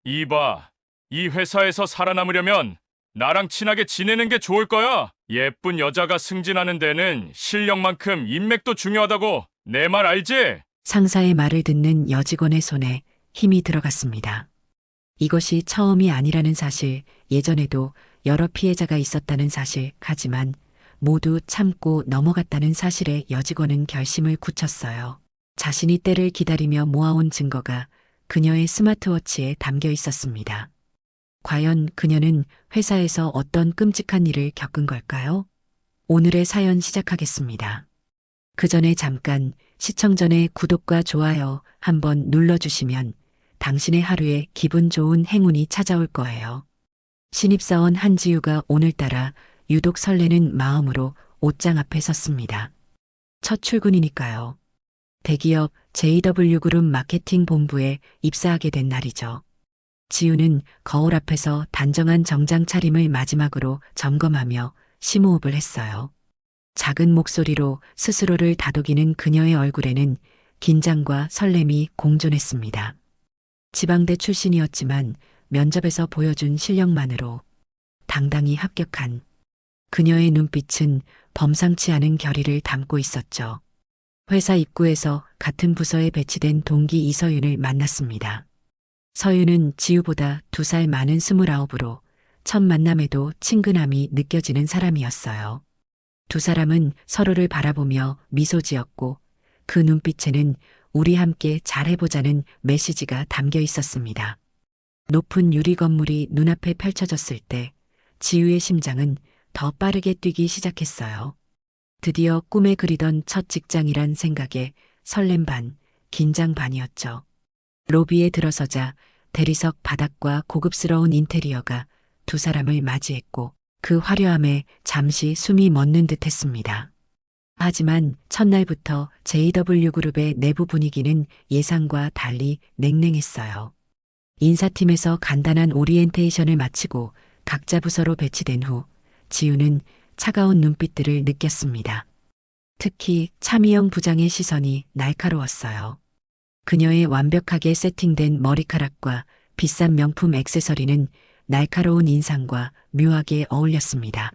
이봐, 이 회사에서 살아남으려면 나랑 친하게 지내는 게 좋을 거야. 예쁜 여자가 승진하는 데는 실력만큼 인맥도 중요하다고 내 말 알지? 상사의 말을 듣는 여직원의 손에 힘이 들어갔습니다. 이것이 처음이 아니라는 사실, 예전에도 여러 피해자가 있었다는 사실, 하지만 모두 참고 넘어갔다는 사실에 여직원은 결심을 굳혔어요. 자신이 때를 기다리며 모아온 증거가 그녀의 스마트워치에 담겨 있었습니다. 과연 그녀는 회사에서 어떤 끔찍한 일을 겪은 걸까요? 오늘의 사연 시작하겠습니다. 그 전에 잠깐 시청 전에 구독과 좋아요 한번 눌러주시면 당신의 하루에 기분 좋은 행운이 찾아올 거예요. 신입사원 한지우가 오늘따라 유독 설레는 마음으로 옷장 앞에 섰습니다. 첫 출근이니까요. 대기업 JW그룹 마케팅 본부에 입사하게 된 날이죠. 지우는 거울 앞에서 단정한 정장 차림을 마지막으로 점검하며 심호흡을 했어요. 작은 목소리로 스스로를 다독이는 그녀의 얼굴에는 긴장과 설렘이 공존했습니다. 지방대 출신이었지만 면접에서 보여준 실력만으로 당당히 합격한 그녀의 눈빛은 범상치 않은 결의를 담고 있었죠. 회사 입구에서 같은 부서에 배치된 동기 이서윤을 만났습니다. 서윤은 지우보다 2살 많은 29으로 첫 만남에도 친근함이 느껴지는 사람이었어요. 두 사람은 서로를 바라보며 미소 지었고 그 눈빛에는 우리 함께 잘해보자는 메시지가 담겨 있었습니다. 높은 유리 건물이 눈앞에 펼쳐졌을 때 지우의 심장은 더 빠르게 뛰기 시작했어요. 드디어 꿈에 그리던 첫 직장이란 생각에 설렘 반, 긴장 반이었죠. 로비에 들어서자 대리석 바닥과 고급스러운 인테리어가 두 사람을 맞이했고 그 화려함에 잠시 숨이 멎는 듯 했습니다. 하지만 첫날부터 JW그룹의 내부 분위기는 예상과 달리 냉랭했어요. 인사팀에서 간단한 오리엔테이션을 마치고 각자 부서로 배치된 후 지우는 차가운 눈빛들을 느꼈습니다. 특히 차미영 부장의 시선이 날카로웠어요. 그녀의 완벽하게 세팅된 머리카락과 비싼 명품 액세서리는 날카로운 인상과 묘하게 어울렸습니다.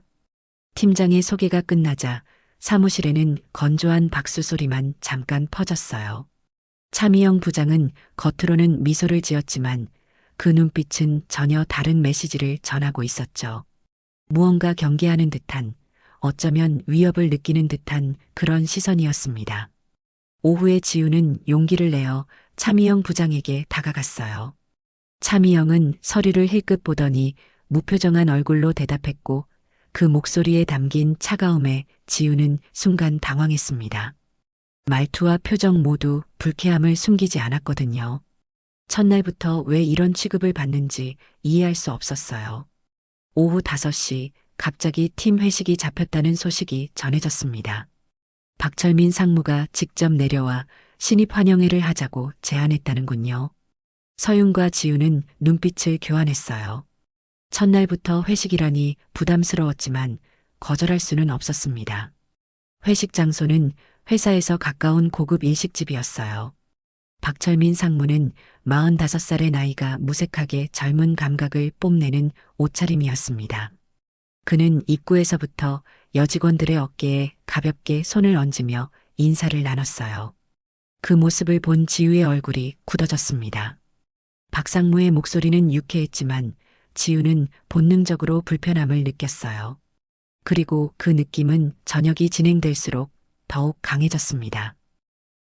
팀장의 소개가 끝나자 사무실에는 건조한 박수 소리만 잠깐 퍼졌어요. 차미영 부장은 겉으로는 미소를 지었지만 그 눈빛은 전혀 다른 메시지를 전하고 있었죠. 무언가 경계하는 듯한, 어쩌면 위협을 느끼는 듯한 그런 시선이었습니다. 오후에 지우는 용기를 내어 차미영 부장에게 다가갔어요. 차미영은 서류를 힐끗 보더니 무표정한 얼굴로 대답했고 그 목소리에 담긴 차가움에 지우는 순간 당황했습니다. 말투와 표정 모두 불쾌함을 숨기지 않았거든요. 첫날부터 왜 이런 취급을 받는지 이해할 수 없었어요. 오후 5시 갑자기 팀 회식이 잡혔다는 소식이 전해졌습니다. 박철민 상무가 직접 내려와 신입 환영회를 하자고 제안했다는군요. 서윤과 지우는 눈빛을 교환했어요. 첫날부터 회식이라니 부담스러웠지만 거절할 수는 없었습니다. 회식 장소는 회사에서 가까운 고급 일식집이었어요. 박철민 상무는 45살의 나이가 무색하게 젊은 감각을 뽐내는 옷차림이었습니다. 그는 입구에서부터 여직원들의 어깨에 가볍게 손을 얹으며 인사를 나눴어요. 그 모습을 본 지우의 얼굴이 굳어졌습니다. 박 상무의 목소리는 유쾌했지만 지우는 본능적으로 불편함을 느꼈어요. 그리고 그 느낌은 저녁이 진행될수록 더욱 강해졌습니다.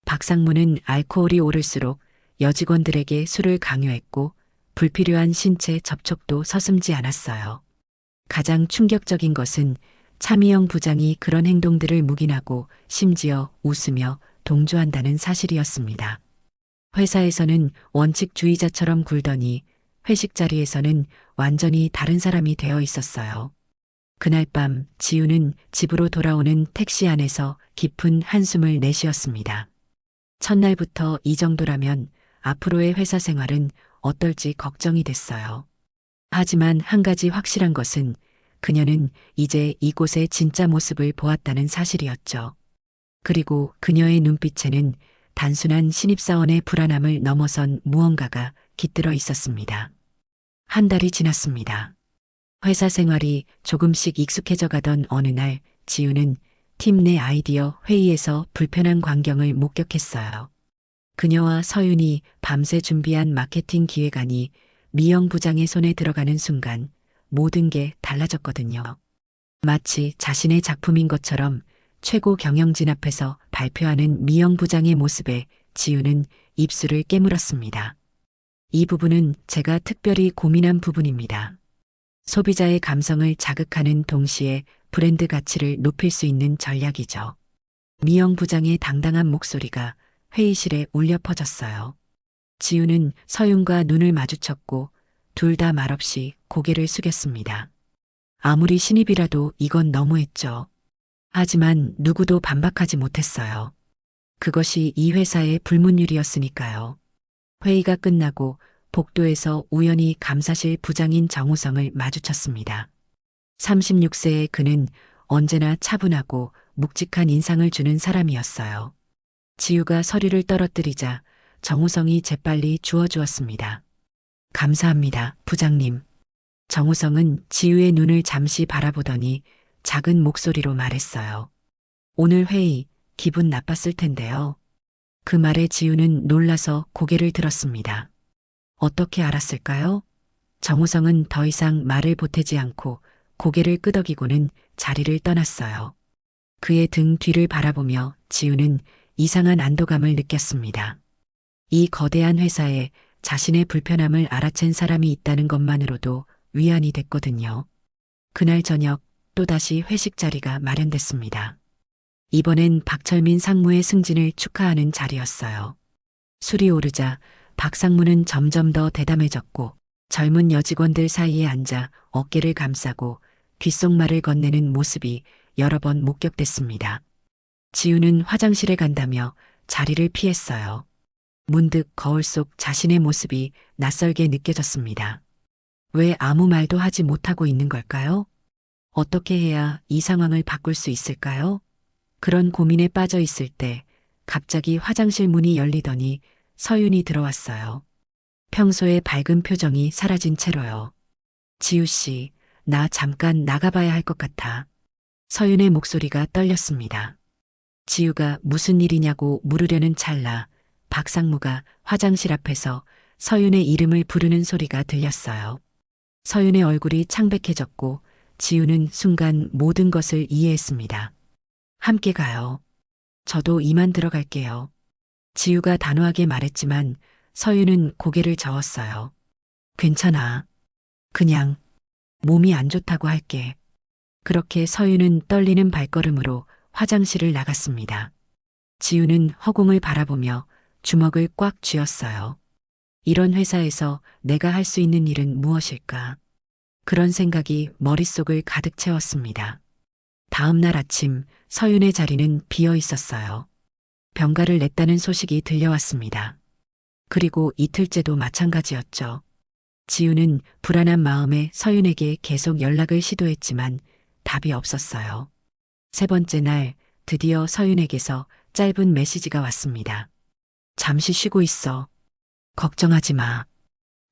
박 상무는 알코올이 오를수록 여직원들에게 술을 강요했고 불필요한 신체 접촉도 서슴지 않았어요. 가장 충격적인 것은 차미영 부장이 그런 행동들을 묵인하고 심지어 웃으며 동조한다는 사실이었습니다. 회사에서는 원칙주의자처럼 굴더니 회식 자리에서는 완전히 다른 사람이 되어 있었어요. 그날 밤 지우는 집으로 돌아오는 택시 안에서 깊은 한숨을 내쉬었습니다. 첫날부터 이 정도라면 앞으로의 회사 생활은 어떨지 걱정이 됐어요. 하지만 한 가지 확실한 것은 그녀는 이제 이곳의 진짜 모습을 보았다는 사실이었죠. 그리고 그녀의 눈빛에는 단순한 신입사원의 불안함을 넘어선 무언가가 깃들어 있었습니다. 한 달이 지났습니다. 회사 생활이 조금씩 익숙해져 가던 어느 날 지우는 팀 내 아이디어 회의에서 불편한 광경을 목격했어요. 그녀와 서윤이 밤새 준비한 마케팅 기획안이 미영 부장의 손에 들어가는 순간 모든 게 달라졌거든요. 마치 자신의 작품인 것처럼 최고 경영진 앞에서 발표하는 미영 부장의 모습에 지우는 입술을 깨물었습니다. 이 부분은 제가 특별히 고민한 부분입니다. 소비자의 감성을 자극하는 동시에 브랜드 가치를 높일 수 있는 전략이죠. 미영 부장의 당당한 목소리가 회의실에 울려 퍼졌어요. 지우는 서윤과 눈을 마주쳤고 둘 다 말없이 고개를 숙였습니다. 아무리 신입이라도 이건 너무했죠. 하지만 누구도 반박하지 못했어요. 그것이 이 회사의 불문율이었으니까요. 회의가 끝나고 복도에서 우연히 감사실 부장인 정우성을 마주쳤습니다. 36세의 그는 언제나 차분하고 묵직한 인상을 주는 사람이었어요. 지우가 서류를 떨어뜨리자 정우성이 재빨리 주워주었습니다. 감사합니다, 부장님. 정우성은 지우의 눈을 잠시 바라보더니 작은 목소리로 말했어요. 오늘 회의 기분 나빴을 텐데요. 그 말에 지우는 놀라서 고개를 들었습니다. 어떻게 알았을까요? 정우성은 더 이상 말을 보태지 않고 고개를 끄덕이고는 자리를 떠났어요. 그의 등 뒤를 바라보며 지우는 이상한 안도감을 느꼈습니다. 이 거대한 회사에 자신의 불편함을 알아챈 사람이 있다는 것만으로도 위안이 됐거든요. 그날 저녁 또다시 회식 자리가 마련됐습니다. 이번엔 박철민 상무의 승진을 축하하는 자리였어요. 술이 오르자 박 상무는 점점 더 대담해졌고 젊은 여직원들 사이에 앉아 어깨를 감싸고 귓속말을 건네는 모습이 여러 번 목격됐습니다. 지우는 화장실에 간다며 자리를 피했어요. 문득 거울 속 자신의 모습이 낯설게 느껴졌습니다. 왜 아무 말도 하지 못하고 있는 걸까요? 어떻게 해야 이 상황을 바꿀 수 있을까요? 그런 고민에 빠져 있을 때 갑자기 화장실 문이 열리더니 서윤이 들어왔어요. 평소의 밝은 표정이 사라진 채로요. 지우 씨, 나 잠깐 나가봐야 할 것 같아. 서윤의 목소리가 떨렸습니다. 지우가 무슨 일이냐고 물으려는 찰나 박 상무가 화장실 앞에서 서윤의 이름을 부르는 소리가 들렸어요. 서윤의 얼굴이 창백해졌고 지우는 순간 모든 것을 이해했습니다. 함께 가요. 저도 이만 들어갈게요. 지우가 단호하게 말했지만 서윤은 고개를 저었어요. 괜찮아. 그냥 몸이 안 좋다고 할게. 그렇게 서윤은 떨리는 발걸음으로 화장실을 나갔습니다. 지우는 허공을 바라보며 주먹을 꽉 쥐었어요. 이런 회사에서 내가 할 수 있는 일은 무엇일까? 그런 생각이 머릿속을 가득 채웠습니다. 다음 날 아침 서윤의 자리는 비어 있었어요. 병가를 냈다는 소식이 들려왔습니다. 그리고 이틀째도 마찬가지였죠. 지우는 불안한 마음에 서윤에게 계속 연락을 시도했지만 답이 없었어요. 세 번째 날 드디어 서윤에게서 짧은 메시지가 왔습니다. 잠시 쉬고 있어. 걱정하지 마.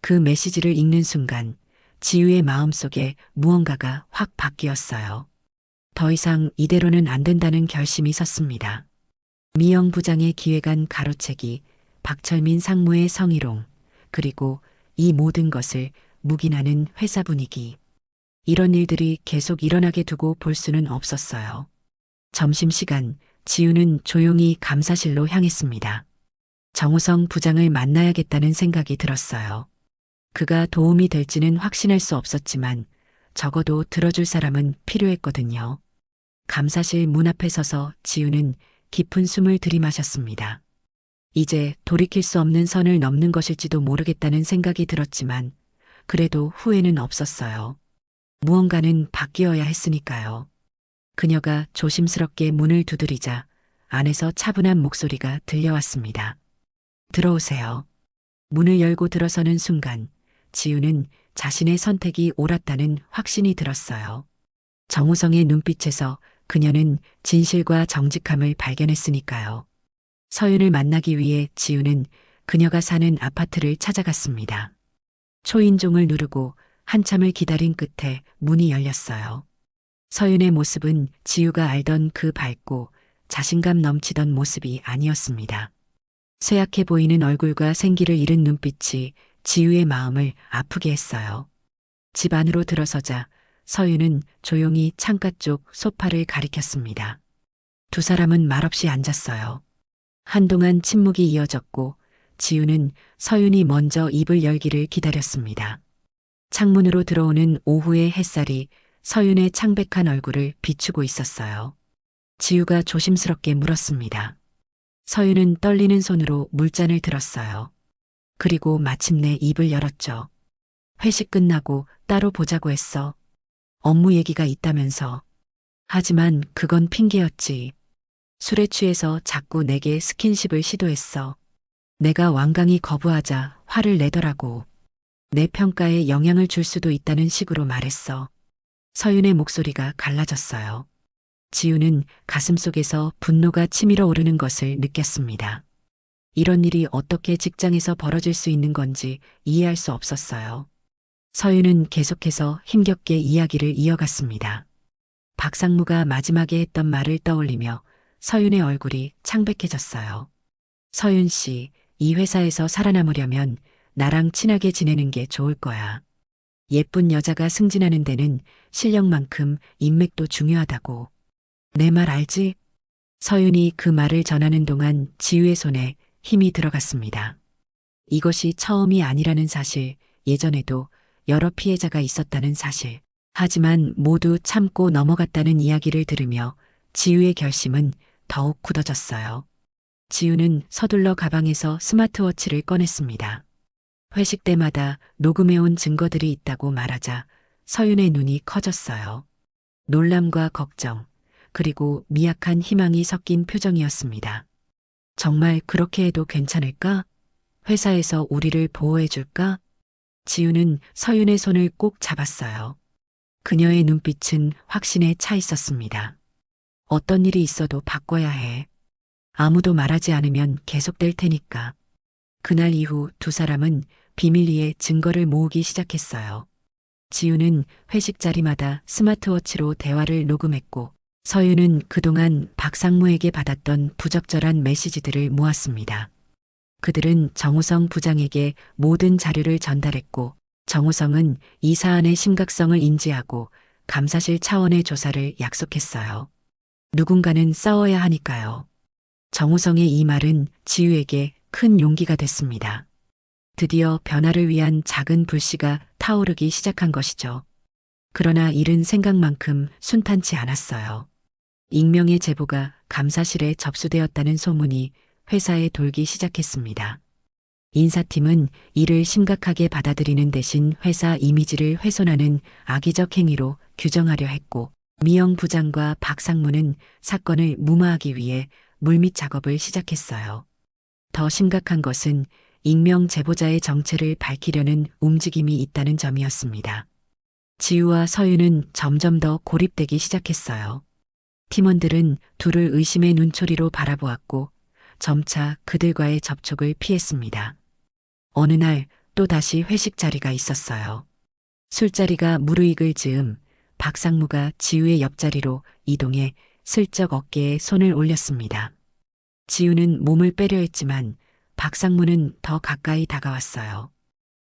그 메시지를 읽는 순간 지우의 마음속에 무언가가 확 바뀌었어요. 더 이상 이대로는 안 된다는 결심이 섰습니다. 미영 부장의 기획안 가로채기, 박철민 상무의 성희롱, 그리고 이 모든 것을 묵인하는 회사 분위기. 이런 일들이 계속 일어나게 두고 볼 수는 없었어요. 점심시간, 지우는 조용히 감사실로 향했습니다. 정우성 부장을 만나야겠다는 생각이 들었어요. 그가 도움이 될지는 확신할 수 없었지만 적어도 들어줄 사람은 필요했거든요. 감사실 문 앞에 서서 지우는 깊은 숨을 들이마셨습니다. 이제 돌이킬 수 없는 선을 넘는 것일지도 모르겠다는 생각이 들었지만 그래도 후회는 없었어요. 무언가는 바뀌어야 했으니까요. 그녀가 조심스럽게 문을 두드리자 안에서 차분한 목소리가 들려왔습니다. 들어오세요. 문을 열고 들어서는 순간 지우는 자신의 선택이 옳았다는 확신이 들었어요. 정우성의 눈빛에서 그녀는 진실과 정직함을 발견했으니까요. 서윤을 만나기 위해 지우는 그녀가 사는 아파트를 찾아갔습니다. 초인종을 누르고 한참을 기다린 끝에 문이 열렸어요. 서윤의 모습은 지우가 알던 그 밝고 자신감 넘치던 모습이 아니었습니다. 쇠약해 보이는 얼굴과 생기를 잃은 눈빛이 지우의 마음을 아프게 했어요. 집 안으로 들어서자 서윤은 조용히 창가 쪽 소파를 가리켰습니다. 두 사람은 말없이 앉았어요. 한동안 침묵이 이어졌고 지우는 서윤이 먼저 입을 열기를 기다렸습니다. 창문으로 들어오는 오후의 햇살이 서윤의 창백한 얼굴을 비추고 있었어요. 지우가 조심스럽게 물었습니다. 서윤은 떨리는 손으로 물잔을 들었어요. 그리고 마침내 입을 열었죠. 회식 끝나고 따로 보자고 했어. 업무 얘기가 있다면서. 하지만 그건 핑계였지. 술에 취해서 자꾸 내게 스킨십을 시도했어. 내가 완강히 거부하자 화를 내더라고. 내 평가에 영향을 줄 수도 있다는 식으로 말했어. 서윤의 목소리가 갈라졌어요. 지우는 가슴속에서 분노가 치밀어 오르는 것을 느꼈습니다. 이런 일이 어떻게 직장에서 벌어질 수 있는 건지 이해할 수 없었어요. 서윤은 계속해서 힘겹게 이야기를 이어갔습니다. 박상무가 마지막에 했던 말을 떠올리며 서윤의 얼굴이 창백해졌어요. 서윤 씨, 이 회사에서 살아남으려면 나랑 친하게 지내는 게 좋을 거야. 예쁜 여자가 승진하는 데는 실력만큼 인맥도 중요하다고. 내 말 알지? 서윤이 그 말을 전하는 동안 지우의 손에 힘이 들어갔습니다. 이것이 처음이 아니라는 사실, 예전에도 여러 피해자가 있었다는 사실. 하지만 모두 참고 넘어갔다는 이야기를 들으며 지우의 결심은 더욱 굳어졌어요. 지우는 서둘러 가방에서 스마트워치를 꺼냈습니다. 회식 때마다 녹음해온 증거들이 있다고 말하자 서윤의 눈이 커졌어요. 놀람과 걱정, 그리고 미약한 희망이 섞인 표정이었습니다. 정말 그렇게 해도 괜찮을까? 회사에서 우리를 보호해줄까? 지우는 서윤의 손을 꼭 잡았어요. 그녀의 눈빛은 확신에 차 있었습니다. 어떤 일이 있어도 바꿔야 해. 아무도 말하지 않으면 계속될 테니까. 그날 이후 두 사람은 비밀리에 증거를 모으기 시작했어요. 지우는 회식 자리마다 스마트워치로 대화를 녹음했고 서윤은 그동안 박상무에게 받았던 부적절한 메시지들을 모았습니다. 그들은 정우성 부장에게 모든 자료를 전달했고 정우성은 이 사안의 심각성을 인지하고 감사실 차원의 조사를 약속했어요. 누군가는 싸워야 하니까요. 정우성의 이 말은 지우에게 큰 용기가 됐습니다. 드디어 변화를 위한 작은 불씨가 타오르기 시작한 것이죠. 그러나 일은 생각만큼 순탄치 않았어요. 익명의 제보가 감사실에 접수되었다는 소문이 회사에 돌기 시작했습니다. 인사팀은 이를 심각하게 받아들이는 대신 회사 이미지를 훼손하는 악의적 행위로 규정하려 했고 미영 부장과 박상무는 사건을 무마하기 위해 물밑 작업을 시작했어요. 더 심각한 것은 익명 제보자의 정체를 밝히려는 움직임이 있다는 점이었습니다. 지우와 서윤은 점점 더 고립되기 시작했어요. 팀원들은 둘을 의심의 눈초리로 바라보았고 점차 그들과의 접촉을 피했습니다. 어느 날 또다시 회식 자리가 있었어요. 술자리가 무르익을 즈음 박상무가 지우의 옆자리로 이동해 슬쩍 어깨에 손을 올렸습니다. 지우는 몸을 빼려 했지만 박상무는 더 가까이 다가왔어요.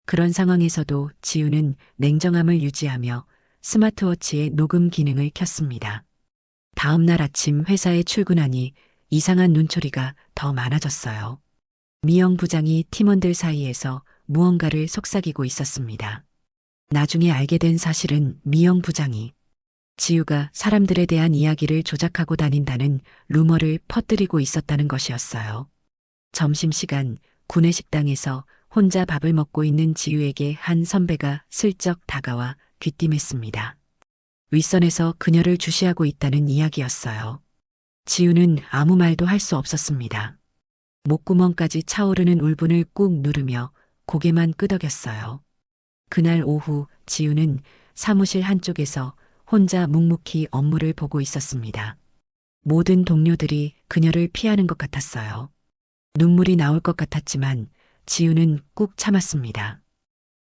그런 상황에서도 지우는 냉정함을 유지하며 스마트워치의 녹음 기능을 켰습니다. 다음 날 아침 회사에 출근하니 이상한 눈초리가 더 많아졌어요. 미영 부장이 팀원들 사이에서 무언가를 속삭이고 있었습니다. 나중에 알게 된 사실은 미영 부장이 지우가 사람들에 대한 이야기를 조작하고 다닌다는 루머를 퍼뜨리고 있었다는 것이었어요. 점심시간 구내식당에서 혼자 밥을 먹고 있는 지우에게 한 선배가 슬쩍 다가와 귀띔했습니다. 윗선에서 그녀를 주시하고 있다는 이야기였어요. 지우는 아무 말도 할 수 없었습니다. 목구멍까지 차오르는 울분을 꾹 누르며 고개만 끄덕였어요. 그날 오후 지우는 사무실 한쪽에서 혼자 묵묵히 업무를 보고 있었습니다. 모든 동료들이 그녀를 피하는 것 같았어요. 눈물이 나올 것 같았지만 지우는 꾹 참았습니다.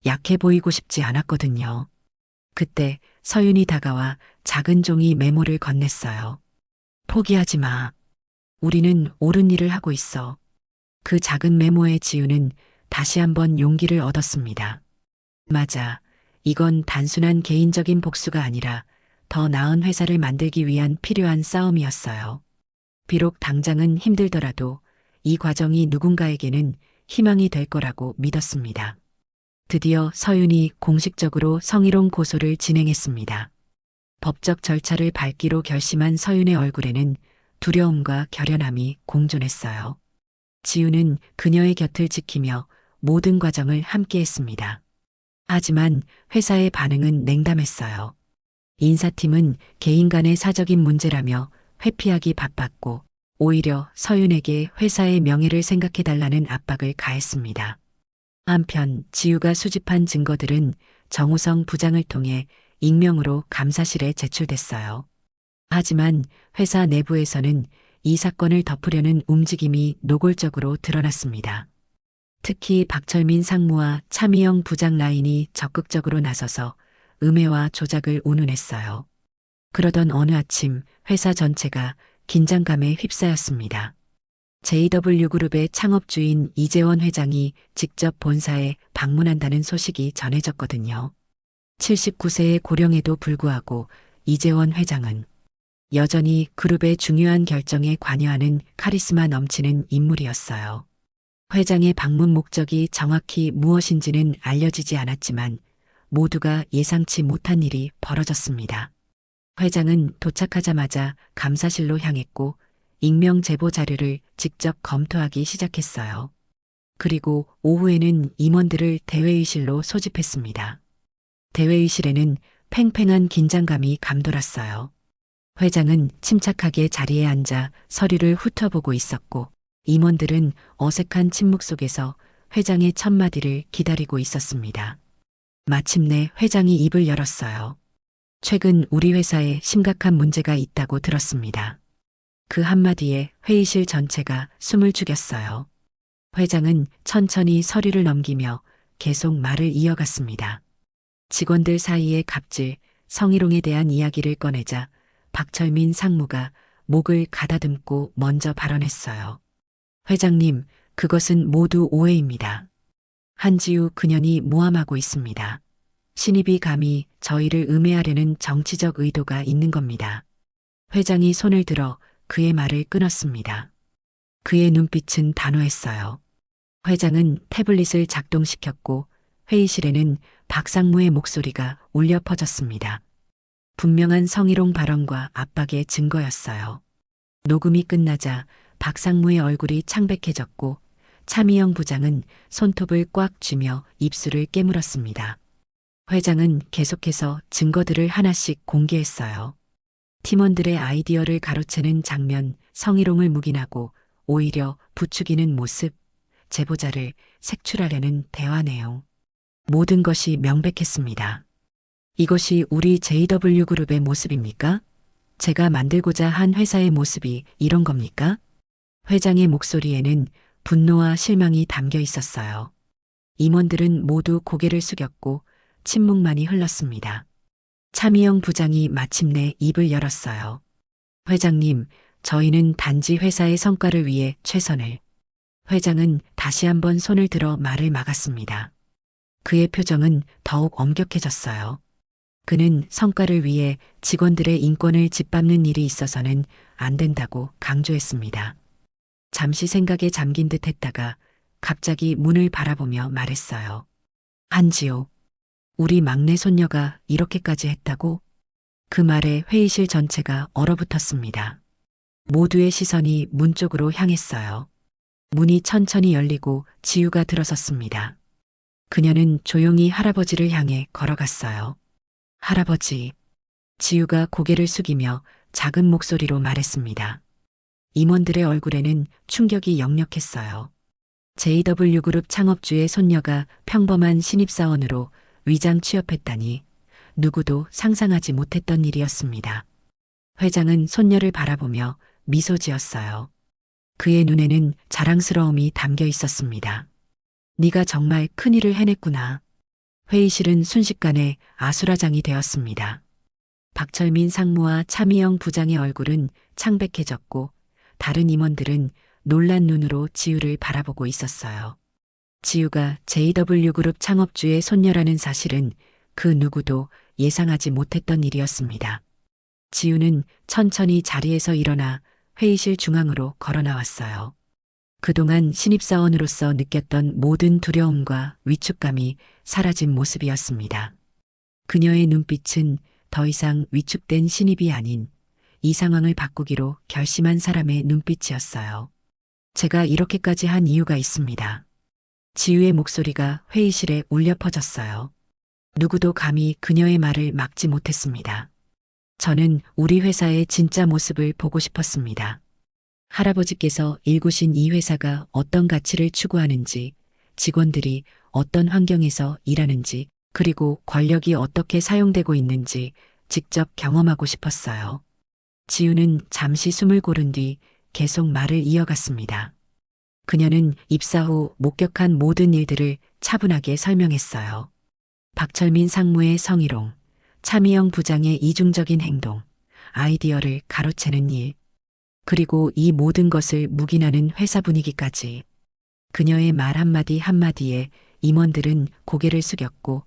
약해 보이고 싶지 않았거든요. 그때 서윤이 다가와 작은 종이 메모를 건넸어요. 포기하지 마. 우리는 옳은 일을 하고 있어. 그 작은 메모의 지우는 다시 한번 용기를 얻었습니다. 맞아. 이건 단순한 개인적인 복수가 아니라 더 나은 회사를 만들기 위한 필요한 싸움이었어요. 비록 당장은 힘들더라도 이 과정이 누군가에게는 희망이 될 거라고 믿었습니다. 드디어 서윤이 공식적으로 성희롱 고소를 진행했습니다. 법적 절차를 밟기로 결심한 서윤의 얼굴에는 두려움과 결연함이 공존했어요. 지우는 그녀의 곁을 지키며 모든 과정을 함께했습니다. 하지만 회사의 반응은 냉담했어요. 인사팀은 개인 간의 사적인 문제라며 회피하기 바빴고 오히려 서윤에게 회사의 명예를 생각해달라는 압박을 가했습니다. 한편 지우가 수집한 증거들은 정우성 부장을 통해 익명으로 감사실에 제출됐어요. 하지만 회사 내부에서는 이 사건을 덮으려는 움직임이 노골적으로 드러났습니다. 특히 박철민 상무와 차미영 부장 라인이 적극적으로 나서서 음해와 조작을 운운했어요. 그러던 어느 아침 회사 전체가 긴장감에 휩싸였습니다. JW그룹의 창업주인 이재원 회장이 직접 본사에 방문한다는 소식이 전해졌거든요. 79세의 고령에도 불구하고 이재원 회장은 여전히 그룹의 중요한 결정에 관여하는 카리스마 넘치는 인물이었어요. 회장의 방문 목적이 정확히 무엇인지는 알려지지 않았지만 모두가 예상치 못한 일이 벌어졌습니다. 회장은 도착하자마자 감사실로 향했고 익명 제보 자료를 직접 검토하기 시작했어요. 그리고 오후에는 임원들을 대회의실로 소집했습니다. 대회의실에는 팽팽한 긴장감이 감돌았어요. 회장은 침착하게 자리에 앉아 서류를 훑어보고 있었고 임원들은 어색한 침묵 속에서 회장의 첫 마디를 기다리고 있었습니다. 마침내 회장이 입을 열었어요. 최근 우리 회사에 심각한 문제가 있다고 들었습니다. 그 한마디에 회의실 전체가 숨을 죽였어요. 회장은 천천히 서류를 넘기며 계속 말을 이어갔습니다. 직원들 사이의 갑질, 성희롱에 대한 이야기를 꺼내자 박철민 상무가 목을 가다듬고 먼저 발언했어요. 회장님, 그것은 모두 오해입니다. 한지우 그년이 모함하고 있습니다. 신입이 감히 저희를 음해하려는 정치적 의도가 있는 겁니다. 회장이 손을 들어 그의 말을 끊었습니다. 그의 눈빛은 단호했어요. 회장은 태블릿을 작동시켰고 회의실에는 박상무의 목소리가 울려 퍼졌습니다. 분명한 성희롱 발언과 압박의 증거였어요. 녹음이 끝나자 박상무의 얼굴이 창백해졌고 차미영 부장은 손톱을 꽉 쥐며 입술을 깨물었습니다. 회장은 계속해서 증거들을 하나씩 공개했어요. 팀원들의 아이디어를 가로채는 장면, 성희롱을 묵인하고 오히려 부추기는 모습, 제보자를 색출하려는 대화 내용. 모든 것이 명백했습니다. 이것이 우리 JW그룹의 모습입니까? 제가 만들고자 한 회사의 모습이 이런 겁니까? 회장의 목소리에는 분노와 실망이 담겨 있었어요. 임원들은 모두 고개를 숙였고 침묵만이 흘렀습니다. 차미영 부장이 마침내 입을 열었어요. 회장님, 저희는 단지 회사의 성과를 위해 최선을. 회장은 다시 한번 손을 들어 말을 막았습니다. 그의 표정은 더욱 엄격해졌어요. 그는 성과를 위해 직원들의 인권을 짓밟는 일이 있어서는 안 된다고 강조했습니다. 잠시 생각에 잠긴 듯 했다가 갑자기 문을 바라보며 말했어요. 한지호, 우리 막내 손녀가 이렇게까지 했다고? 그 말에 회의실 전체가 얼어붙었습니다. 모두의 시선이 문 쪽으로 향했어요. 문이 천천히 열리고 지우가 들어섰습니다. 그녀는 조용히 할아버지를 향해 걸어갔어요. 할아버지. 지우가 고개를 숙이며 작은 목소리로 말했습니다. 임원들의 얼굴에는 충격이 역력했어요. JW그룹 창업주의 손녀가 평범한 신입사원으로 위장 취업했다니 누구도 상상하지 못했던 일이었습니다. 회장은 손녀를 바라보며 미소 지었어요. 그의 눈에는 자랑스러움이 담겨 있었습니다. 네가 정말 큰일을 해냈구나. 회의실은 순식간에 아수라장이 되었습니다. 박철민 상무와 차미영 부장의 얼굴은 창백해졌고 다른 임원들은 놀란 눈으로 지우를 바라보고 있었어요. 지우가 JW그룹 창업주의 손녀라는 사실은 그 누구도 예상하지 못했던 일이었습니다. 지우는 천천히 자리에서 일어나 회의실 중앙으로 걸어 나왔어요. 그동안 신입사원으로서 느꼈던 모든 두려움과 위축감이 사라진 모습이었습니다. 그녀의 눈빛은 더 이상 위축된 신입이 아닌 이 상황을 바꾸기로 결심한 사람의 눈빛이었어요. 제가 이렇게까지 한 이유가 있습니다. 지우의 목소리가 회의실에 울려 퍼졌어요. 누구도 감히 그녀의 말을 막지 못했습니다. 저는 우리 회사의 진짜 모습을 보고 싶었습니다. 할아버지께서 일구신 이 회사가 어떤 가치를 추구하는지, 직원들이 어떤 환경에서 일하는지, 그리고 권력이 어떻게 사용되고 있는지 직접 경험하고 싶었어요. 지우는 잠시 숨을 고른 뒤 계속 말을 이어갔습니다. 그녀는 입사 후 목격한 모든 일들을 차분하게 설명했어요. 박철민 상무의 성희롱, 차미영 부장의 이중적인 행동, 아이디어를 가로채는 일, 그리고 이 모든 것을 묵인하는 회사 분위기까지. 그녀의 말 한마디 한마디에 임원들은 고개를 숙였고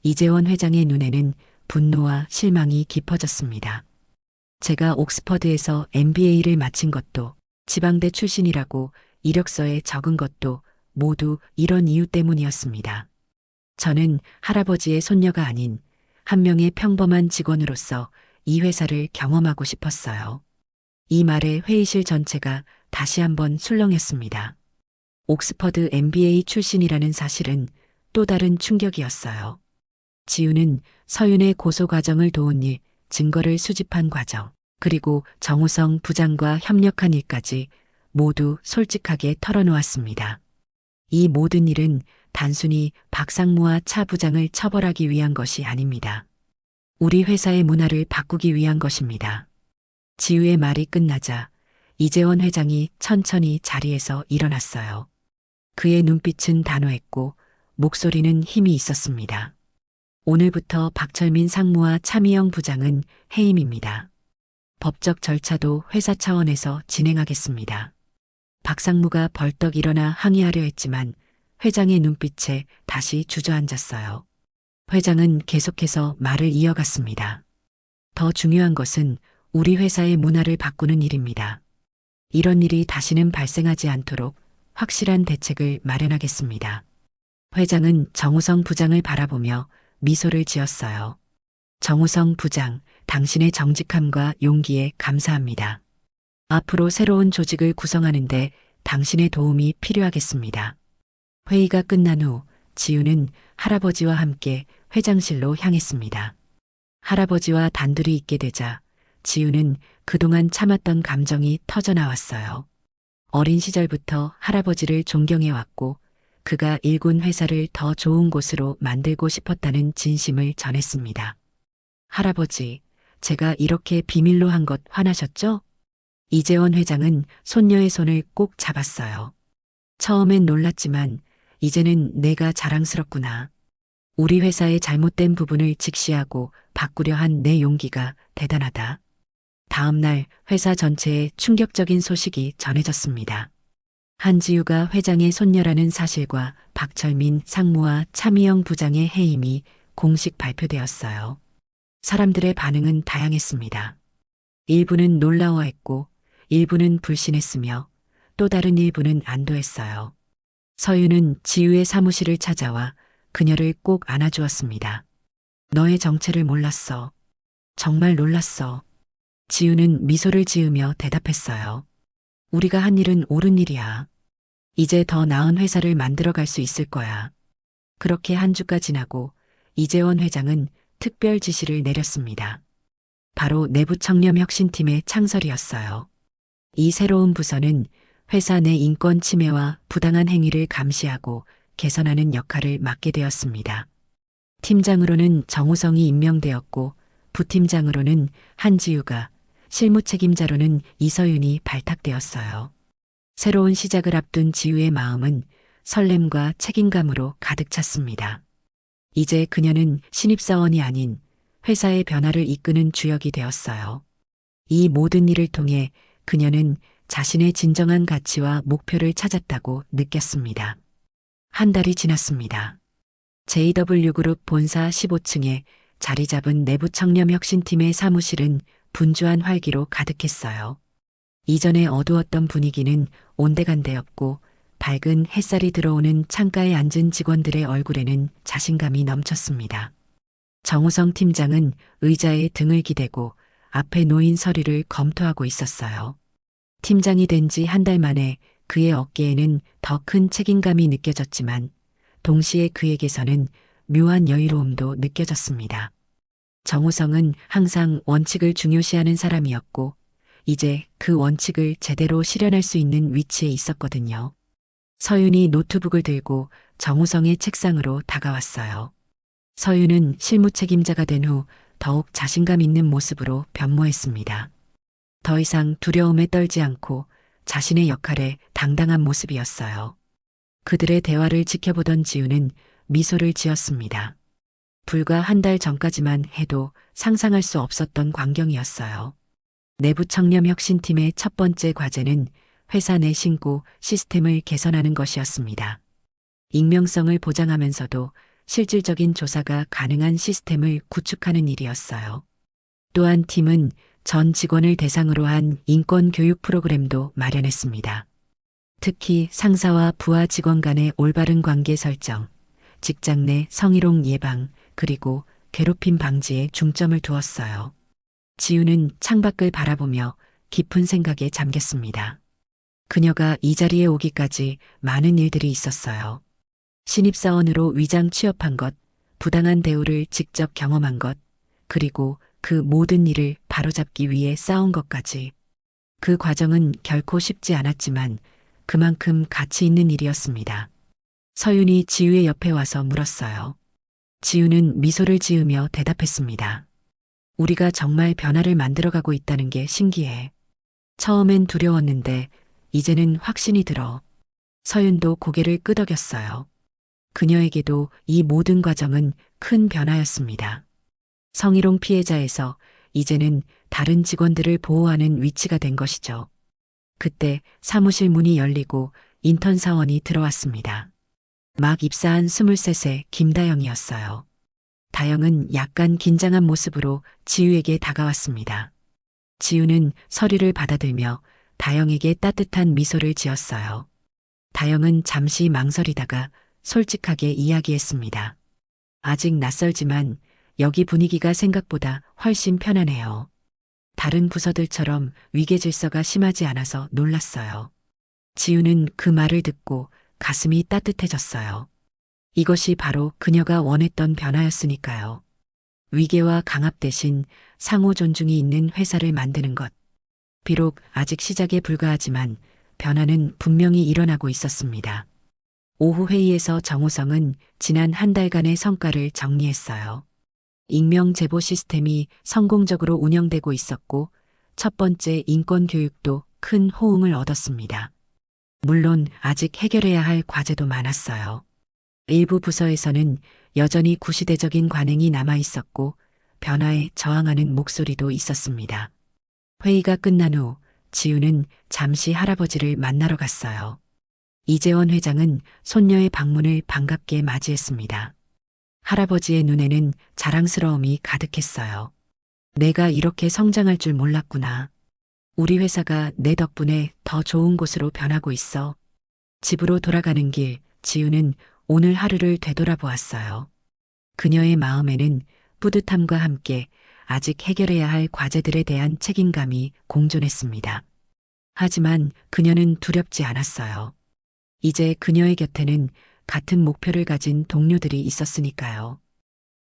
이재원 회장의 눈에는 분노와 실망이 깊어졌습니다. 제가 옥스퍼드에서 MBA를 마친 것도, 지방대 출신이라고 이력서에 적은 것도 모두 이런 이유 때문이었습니다. 저는 할아버지의 손녀가 아닌 한 명의 평범한 직원으로서 이 회사를 경험하고 싶었어요. 이 말에 회의실 전체가 다시 한번 술렁였습니다. 옥스퍼드 MBA 출신이라는 사실은 또 다른 충격이었어요. 지우는 서윤의 고소 과정을 도운 일, 증거를 수집한 과정, 그리고 정우성 부장과 협력한 일까지 모두 솔직하게 털어놓았습니다. 이 모든 일은 단순히 박상무와 차 부장을 처벌하기 위한 것이 아닙니다. 우리 회사의 문화를 바꾸기 위한 것입니다. 지우의 말이 끝나자 이재원 회장이 천천히 자리에서 일어났어요. 그의 눈빛은 단호했고 목소리는 힘이 있었습니다. 오늘부터 박철민 상무와 차미영 부장은 해임입니다. 법적 절차도 회사 차원에서 진행하겠습니다. 박상무가 벌떡 일어나 항의하려 했지만 회장의 눈빛에 다시 주저앉았어요. 회장은 계속해서 말을 이어갔습니다. 더 중요한 것은 우리 회사의 문화를 바꾸는 일입니다. 이런 일이 다시는 발생하지 않도록 확실한 대책을 마련하겠습니다. 회장은 정우성 부장을 바라보며 미소를 지었어요. 정우성 부장, 당신의 정직함과 용기에 감사합니다. 앞으로 새로운 조직을 구성하는데 당신의 도움이 필요하겠습니다. 회의가 끝난 후 지우는 할아버지와 함께 회장실로 향했습니다. 할아버지와 단둘이 있게 되자 지우는 그동안 참았던 감정이 터져나왔어요. 어린 시절부터 할아버지를 존경해왔고 그가 일군 회사를 더 좋은 곳으로 만들고 싶었다는 진심을 전했습니다. 할아버지, 제가 이렇게 비밀로 한 것 화나셨죠? 이재원 회장은 손녀의 손을 꼭 잡았어요. 처음엔 놀랐지만 이제는 내가 자랑스럽구나. 우리 회사의 잘못된 부분을 직시하고 바꾸려 한 내 용기가 대단하다. 다음 날 회사 전체에 충격적인 소식이 전해졌습니다. 한지우가 회장의 손녀라는 사실과 박철민 상무와 차미영 부장의 해임이 공식 발표되었어요. 사람들의 반응은 다양했습니다. 일부는 놀라워했고 일부는 불신했으며 또 다른 일부는 안도했어요. 서윤은 지우의 사무실을 찾아와 그녀를 꼭 안아주었습니다. 너의 정체를 몰랐어. 정말 놀랐어. 지우는 미소를 지으며 대답했어요. 우리가 한 일은 옳은 일이야. 이제 더 나은 회사를 만들어갈 수 있을 거야. 그렇게 한 주가 지나고 이재원 회장은 특별 지시를 내렸습니다. 바로 내부 청렴 혁신팀의 창설이었어요. 이 새로운 부서는 회사 내 인권 침해와 부당한 행위를 감시하고 개선하는 역할을 맡게 되었습니다. 팀장으로는 정우성이 임명되었고 부팀장으로는 한지우가, 실무 책임자로는 이서윤이 발탁되었어요. 새로운 시작을 앞둔 지우의 마음은 설렘과 책임감으로 가득 찼습니다. 이제 그녀는 신입사원이 아닌 회사의 변화를 이끄는 주역이 되었어요. 이 모든 일을 통해 그녀는 자신의 진정한 가치와 목표를 찾았다고 느꼈습니다. 한 달이 지났습니다. JW그룹 본사 15층에 자리 잡은 내부 청렴 혁신팀의 사무실은 분주한 활기로 가득했어요. 이전에 어두웠던 분위기는 온데간데였고 밝은 햇살이 들어오는 창가에 앉은 직원들의 얼굴에는 자신감이 넘쳤습니다. 정우성 팀장은 의자에 등을 기대고 앞에 놓인 서류를 검토하고 있었어요. 팀장이 된 지 한 달 만에 그의 어깨에는 더 큰 책임감이 느껴졌지만 동시에 그에게서는 묘한 여유로움도 느껴졌습니다. 정우성은 항상 원칙을 중요시하는 사람이었고 이제 그 원칙을 제대로 실현할 수 있는 위치에 있었거든요. 서윤이 노트북을 들고 정우성의 책상으로 다가왔어요. 서윤은 실무 책임자가 된 후 더욱 자신감 있는 모습으로 변모했습니다. 더 이상 두려움에 떨지 않고 자신의 역할에 당당한 모습이었어요. 그들의 대화를 지켜보던 지우는 미소를 지었습니다. 불과 한 달 전까지만 해도 상상할 수 없었던 광경이었어요. 내부 청렴 혁신팀의 첫 번째 과제는 회사 내 신고 시스템을 개선하는 것이었습니다. 익명성을 보장하면서도 실질적인 조사가 가능한 시스템을 구축하는 일이었어요. 또한 팀은 전 직원을 대상으로 한 인권 교육 프로그램도 마련했습니다. 특히 상사와 부하 직원 간의 올바른 관계 설정, 직장 내 성희롱 예방, 그리고 괴롭힘 방지에 중점을 두었어요. 지우는 창밖을 바라보며 깊은 생각에 잠겼습니다. 그녀가 이 자리에 오기까지 많은 일들이 있었어요. 신입사원으로 위장 취업한 것, 부당한 대우를 직접 경험한 것, 그리고 그 모든 일을 바로잡기 위해 싸운 것까지. 그 과정은 결코 쉽지 않았지만 그만큼 가치 있는 일이었습니다. 서윤이 지우의 옆에 와서 물었어요. 지우는 미소를 지으며 대답했습니다. 우리가 정말 변화를 만들어가고 있다는 게 신기해. 처음엔 두려웠는데 이제는 확신이 들어. 서윤도 고개를 끄덕였어요. 그녀에게도 이 모든 과정은 큰 변화였습니다. 성희롱 피해자에서 이제는 다른 직원들을 보호하는 위치가 된 것이죠. 그때 사무실 문이 열리고 인턴 사원이 들어왔습니다. 막 입사한 23세 김다영이었어요. 다영은 약간 긴장한 모습으로 지우에게 다가왔습니다. 지우는 서류를 받아들며 다영에게 따뜻한 미소를 지었어요. 다영은 잠시 망설이다가 솔직하게 이야기했습니다. 아직 낯설지만 여기 분위기가 생각보다 훨씬 편안해요. 다른 부서들처럼 위계 질서가 심하지 않아서 놀랐어요. 지우는 그 말을 듣고 가슴이 따뜻해졌어요. 이것이 바로 그녀가 원했던 변화였으니까요. 위계와 강압 대신 상호 존중이 있는 회사를 만드는 것. 비록 아직 시작에 불과하지만 변화는 분명히 일어나고 있었습니다. 오후 회의에서 정우성은 지난 한 달간의 성과를 정리했어요. 익명 제보 시스템이 성공적으로 운영되고 있었고 첫 번째 인권 교육도 큰 호응을 얻었습니다. 물론 아직 해결해야 할 과제도 많았어요. 일부 부서에서는 여전히 구시대적인 관행이 남아 있었고 변화에 저항하는 목소리도 있었습니다. 회의가 끝난 후 지우는 잠시 할아버지를 만나러 갔어요. 이재원 회장은 손녀의 방문을 반갑게 맞이했습니다. 할아버지의 눈에는 자랑스러움이 가득했어요. 내가 이렇게 성장할 줄 몰랐구나. 우리 회사가 내 덕분에 더 좋은 곳으로 변하고 있어. 집으로 돌아가는 길, 지우는 오늘 하루를 되돌아보았어요. 그녀의 마음에는 뿌듯함과 함께 아직 해결해야 할 과제들에 대한 책임감이 공존했습니다. 하지만 그녀는 두렵지 않았어요. 이제 그녀의 곁에는 같은 목표를 가진 동료들이 있었으니까요.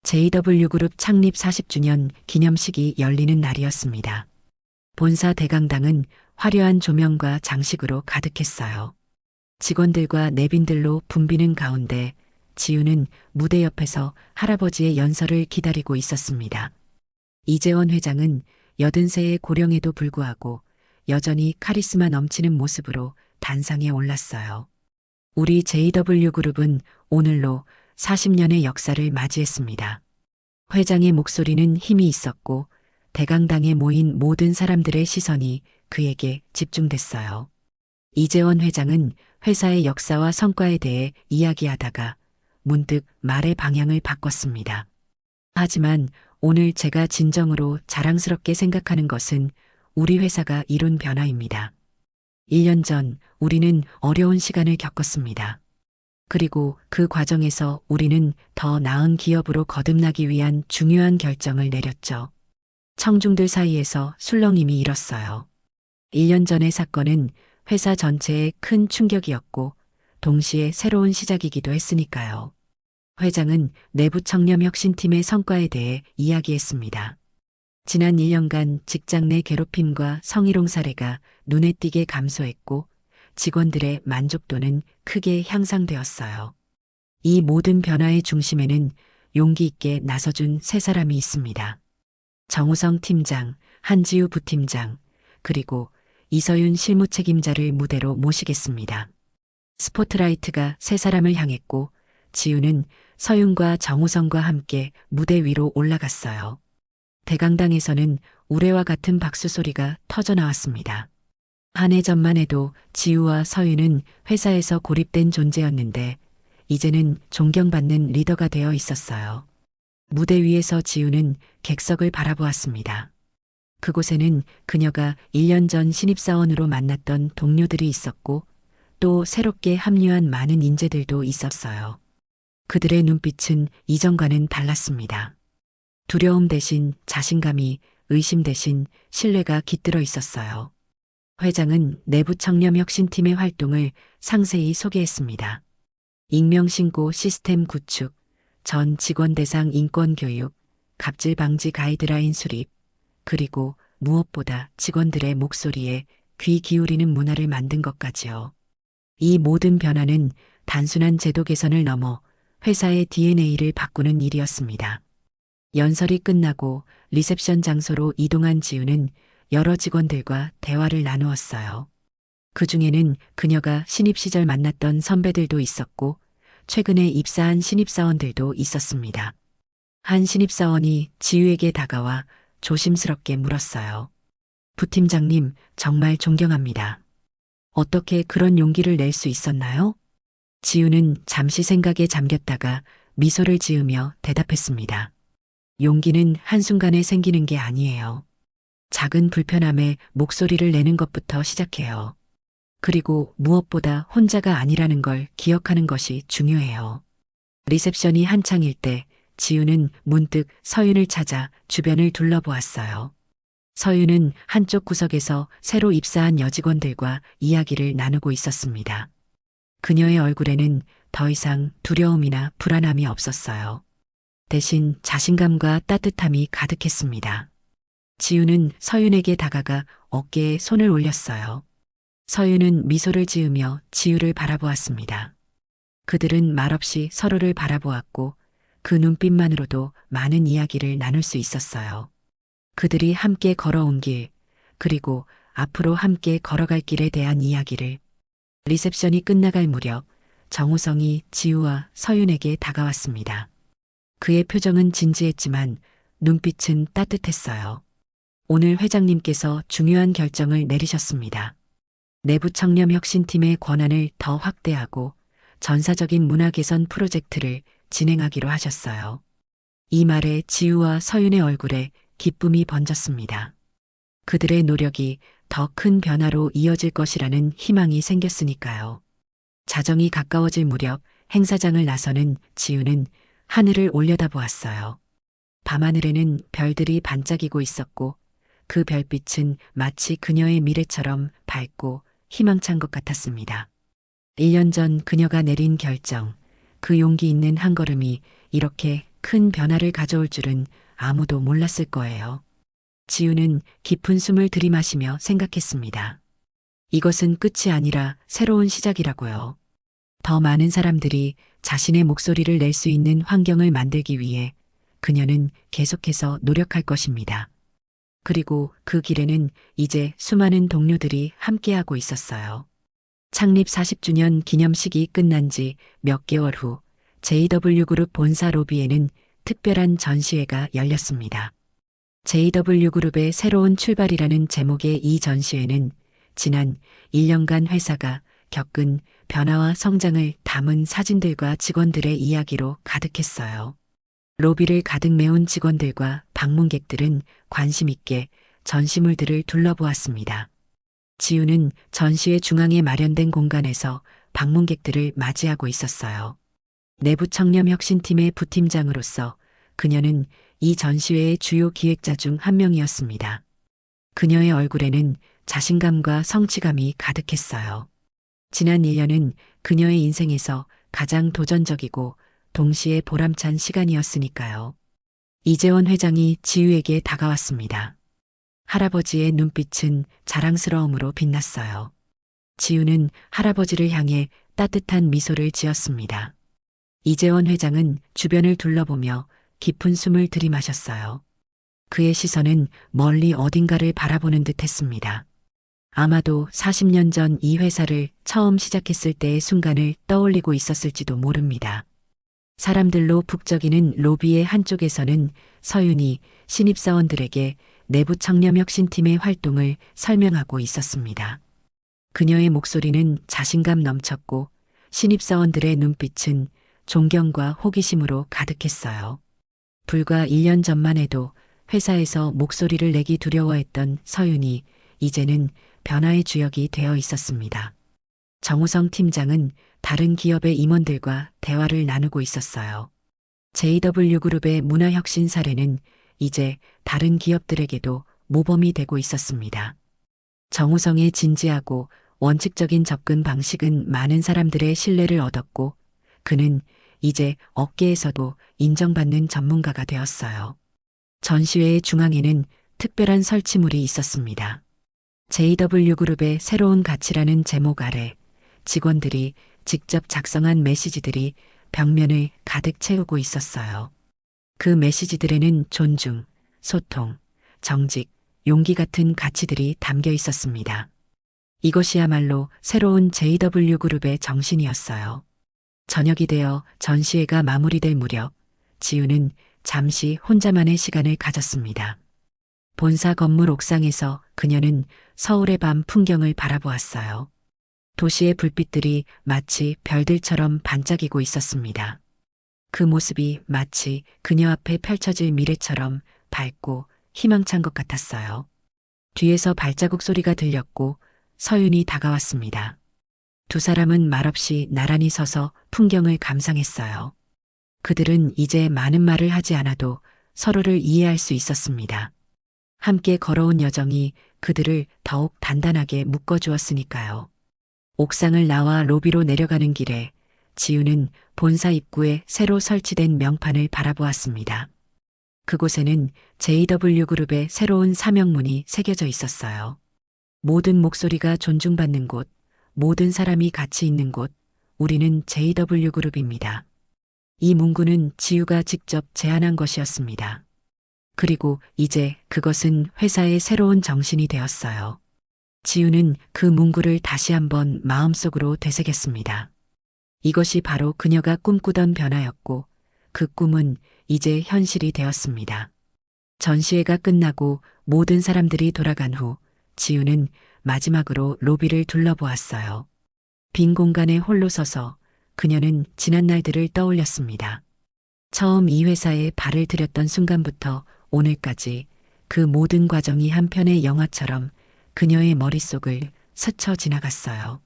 JW그룹 창립 40주년 기념식이 열리는 날이었습니다. 본사 대강당은 화려한 조명과 장식으로 가득했어요. 직원들과 내빈들로 붐비는 가운데 지우는 무대 옆에서 할아버지의 연설을 기다리고 있었습니다. 이재원 회장은 80세의 고령에도 불구하고 여전히 카리스마 넘치는 모습으로 단상에 올랐어요. 우리 JW그룹은 오늘로 40년의 역사를 맞이했습니다. 회장의 목소리는 힘이 있었고 대강당에 모인 모든 사람들의 시선이 그에게 집중됐어요. 이재원 회장은 회사의 역사와 성과에 대해 이야기하다가 문득 말의 방향을 바꿨습니다. 하지만 오늘 제가 진정으로 자랑스럽게 생각하는 것은 우리 회사가 이룬 변화입니다. 1년 전 우리는 어려운 시간을 겪었습니다. 그리고 그 과정에서 우리는 더 나은 기업으로 거듭나기 위한 중요한 결정을 내렸죠. 청중들 사이에서 술렁임이 일었어요. 1년 전의 사건은 회사 전체에 큰 충격이었고 동시에 새로운 시작이기도 했으니까요. 회장은 내부 청렴 혁신팀의 성과에 대해 이야기했습니다. 지난 1년간 직장 내 괴롭힘과 성희롱 사례가 눈에 띄게 감소했고 직원들의 만족도는 크게 향상되었어요. 이 모든 변화의 중심에는 용기 있게 나서준 세 사람이 있습니다. 정우성 팀장, 한지우 부팀장, 그리고 이서윤 실무 책임자를 무대로 모시겠습니다. 스포트라이트가 세 사람을 향했고 지우는 서윤과 정우성과 함께 무대 위로 올라갔어요. 대강당에서는 우레와 같은 박수 소리가 터져 나왔습니다. 한 해 전만 해도 지우와 서윤은 회사에서 고립된 존재였는데 이제는 존경받는 리더가 되어 있었어요. 무대 위에서 지우는 객석을 바라보았습니다. 그곳에는 그녀가 1년 전 신입사원으로 만났던 동료들이 있었고 또 새롭게 합류한 많은 인재들도 있었어요. 그들의 눈빛은 이전과는 달랐습니다. 두려움 대신 자신감이, 의심 대신 신뢰가 깃들어 있었어요. 회장은 내부 청렴 혁신팀의 활동을 상세히 소개했습니다. 익명신고 시스템 구축, 전 직원 대상 인권 교육, 갑질 방지 가이드라인 수립, 그리고 무엇보다 직원들의 목소리에 귀 기울이는 문화를 만든 것까지요. 이 모든 변화는 단순한 제도 개선을 넘어 회사의 DNA를 바꾸는 일이었습니다. 연설이 끝나고 리셉션 장소로 이동한 지우는 여러 직원들과 대화를 나누었어요. 그 중에는 그녀가 신입 시절 만났던 선배들도 있었고 최근에 입사한 신입사원들도 있었습니다. 한 신입사원이 지우에게 다가와 조심스럽게 물었어요. 부팀장님, 정말 존경합니다. 어떻게 그런 용기를 낼 수 있었나요? 지우는 잠시 생각에 잠겼다가 미소를 지으며 대답했습니다. 용기는 한순간에 생기는 게 아니에요. 작은 불편함에 목소리를 내는 것부터 시작해요. 그리고 무엇보다 혼자가 아니라는 걸 기억하는 것이 중요해요. 리셉션이 한창일 때 지우는 문득 서윤을 찾아 주변을 둘러보았어요. 서윤은 한쪽 구석에서 새로 입사한 여직원들과 이야기를 나누고 있었습니다. 그녀의 얼굴에는 더 이상 두려움이나 불안함이 없었어요. 대신 자신감과 따뜻함이 가득했습니다. 지우는 서윤에게 다가가 어깨에 손을 올렸어요. 서윤은 미소를 지으며 지우를 바라보았습니다. 그들은 말없이 서로를 바라보았고 그 눈빛만으로도 많은 이야기를 나눌 수 있었어요. 그들이 함께 걸어온 길, 그리고 앞으로 함께 걸어갈 길에 대한 이야기를. 리셉션이 끝나갈 무렵 정우성이 지우와 서윤에게 다가왔습니다. 그의 표정은 진지했지만 눈빛은 따뜻했어요. 오늘 회장님께서 중요한 결정을 내리셨습니다. 내부 청렴 혁신팀의 권한을 더 확대하고 전사적인 문화 개선 프로젝트를 진행하기로 하셨어요. 이 말에 지우와 서윤의 얼굴에 기쁨이 번졌습니다. 그들의 노력이 더 큰 변화로 이어질 것이라는 희망이 생겼으니까요. 자정이 가까워질 무렵 행사장을 나서는 지우는 하늘을 올려다보았어요. 밤하늘에는 별들이 반짝이고 있었고 그 별빛은 마치 그녀의 미래처럼 밝고 희망찬 것 같았습니다. 1년 전 그녀가 내린 결정, 그 용기 있는 한 걸음이 이렇게 큰 변화를 가져올 줄은 아무도 몰랐을 거예요. 지우는 깊은 숨을 들이마시며 생각했습니다. 이것은 끝이 아니라 새로운 시작이라고요. 더 많은 사람들이 자신의 목소리를 낼 수 있는 환경을 만들기 위해 그녀는 계속해서 노력할 것입니다. 그리고 그 길에는 이제 수많은 동료들이 함께하고 있었어요. 창립 40주년 기념식이 끝난 지 몇 개월 후 JW그룹 본사 로비에는 특별한 전시회가 열렸습니다. JW그룹의 새로운 출발이라는 제목의 이 전시회는 지난 1년간 회사가 겪은 변화와 성장을 담은 사진들과 직원들의 이야기로 가득했어요. 로비를 가득 메운 직원들과 방문객들은 관심 있게 전시물들을 둘러보았습니다. 지우는 전시회 중앙에 마련된 공간에서 방문객들을 맞이하고 있었어요. 내부 청렴 혁신팀의 부팀장으로서 그녀는 이 전시회의 주요 기획자 중 한 명이었습니다. 그녀의 얼굴에는 자신감과 성취감이 가득했어요. 지난 1년은 그녀의 인생에서 가장 도전적이고 동시에 보람찬 시간이었으니까요. 이재원 회장이 지우에게 다가왔습니다. 할아버지의 눈빛은 자랑스러움으로 빛났어요. 지우는 할아버지를 향해 따뜻한 미소를 지었습니다. 이재원 회장은 주변을 둘러보며 깊은 숨을 들이마셨어요. 그의 시선은 멀리 어딘가를 바라보는 듯 했습니다. 아마도 40년 전 이 회사를 처음 시작했을 때의 순간을 떠올리고 있었을지도 모릅니다. 사람들로 북적이는 로비의 한쪽에서는 서윤이 신입사원들에게 내부 청렴혁신팀의 활동을 설명하고 있었습니다. 그녀의 목소리는 자신감 넘쳤고 신입사원들의 눈빛은 존경과 호기심으로 가득했어요. 불과 1년 전만 해도 회사에서 목소리를 내기 두려워했던 서윤이 이제는 변화의 주역이 되어 있었습니다. 정우성 팀장은 다른 기업의 임원들과 대화를 나누고 있었어요. JW그룹의 문화혁신 사례는 이제 다른 기업들에게도 모범이 되고 있었습니다. 정우성의 진지하고 원칙적인 접근 방식은 많은 사람들의 신뢰를 얻었고 그는 이제 업계에서도 인정받는 전문가가 되었어요. 전시회의 중앙에는 특별한 설치물이 있었습니다. JW그룹의 새로운 가치라는 제목 아래 직원들이 직접 작성한 메시지들이 벽면을 가득 채우고 있었어요. 그 메시지들에는 존중, 소통, 정직, 용기 같은 가치들이 담겨 있었습니다. 이것이야말로 새로운 JW그룹의 정신이었어요. 저녁이 되어 전시회가 마무리될 무렵 지우는 잠시 혼자만의 시간을 가졌습니다. 본사 건물 옥상에서 그녀는 서울의 밤 풍경을 바라보았어요. 도시의 불빛들이 마치 별들처럼 반짝이고 있었습니다. 그 모습이 마치 그녀 앞에 펼쳐질 미래처럼 밝고 희망찬 것 같았어요. 뒤에서 발자국 소리가 들렸고 서윤이 다가왔습니다. 두 사람은 말없이 나란히 서서 풍경을 감상했어요. 그들은 이제 많은 말을 하지 않아도 서로를 이해할 수 있었습니다. 함께 걸어온 여정이 그들을 더욱 단단하게 묶어주었으니까요. 옥상을 나와 로비로 내려가는 길에 지우는 본사 입구에 새로 설치된 명판을 바라보았습니다. 그곳에는 JW그룹의 새로운 사명문이 새겨져 있었어요. 모든 목소리가 존중받는 곳, 모든 사람이 가치 있는 곳, 우리는 JW그룹입니다. 이 문구는 지우가 직접 제안한 것이었습니다. 그리고 이제 그것은 회사의 새로운 정신이 되었어요. 지우는 그 문구를 다시 한번 마음속으로 되새겼습니다. 이것이 바로 그녀가 꿈꾸던 변화였고 그 꿈은 이제 현실이 되었습니다. 전시회가 끝나고 모든 사람들이 돌아간 후 지우는 마지막으로 로비를 둘러보았어요. 빈 공간에 홀로 서서 그녀는 지난 날들을 떠올렸습니다. 처음 이 회사에 발을 들였던 순간부터 오늘까지 그 모든 과정이 한 편의 영화처럼 그녀의 머릿속을 스쳐 지나갔어요.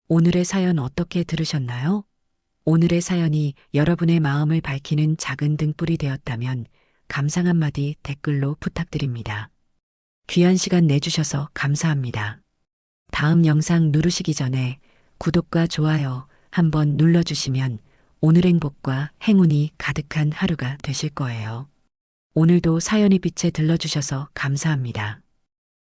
오늘의 사연 어떻게 들으셨나요? 오늘의 사연이 여러분의 마음을 밝히는 작은 등불이 되었다면 감상 한마디 댓글로 부탁드립니다. 귀한 시간 내주셔서 감사합니다. 다음 영상 누르시기 전에 구독과 좋아요 한번 눌러주시면 오늘 행복과 행운이 가득한 하루가 되실 거예요. 오늘도 사연이 빛에 들러주셔서 감사합니다.